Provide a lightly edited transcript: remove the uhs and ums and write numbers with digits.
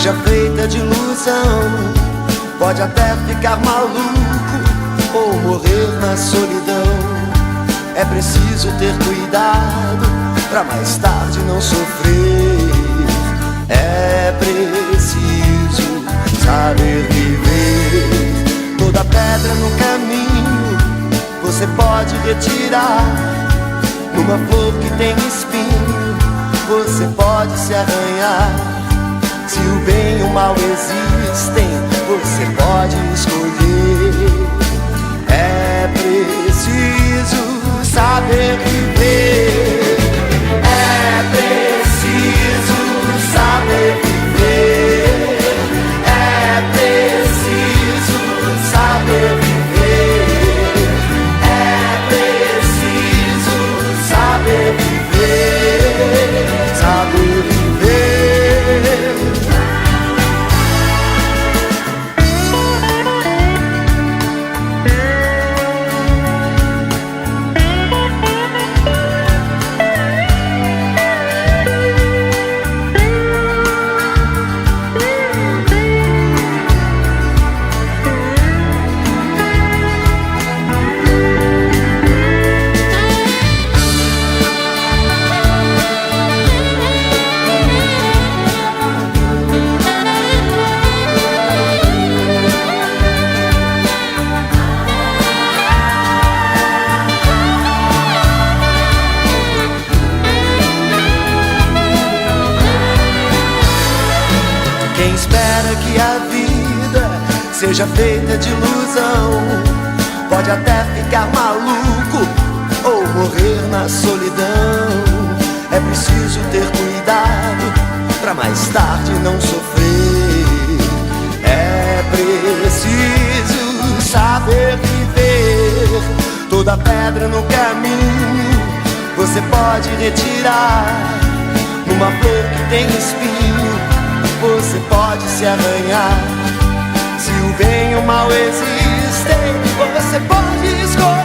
seja feita de ilusão. Pode até ficar maluco ou morrer na solidão. É preciso ter cuidado pra mais tarde não sofrer. É preciso saber viver. Toda pedra no caminho você pode retirar. Numa flor que tem espinho você pode se arranhar. Se o bem e o mal existem, você pode escolher. É preciso saber viver. É preciso saber viver. É preciso saber viver. É preciso saber viver. Saber viver. Quem espera que a vida seja feita de ilusão pode até ficar maluco ou morrer na solidão. É preciso ter cuidado pra mais tarde não sofrer. É preciso saber viver. Toda pedra no caminho você pode retirar. Numa flor que tem espinho você pode se arranhar. Se o bem e o mal existem, você pode escolher.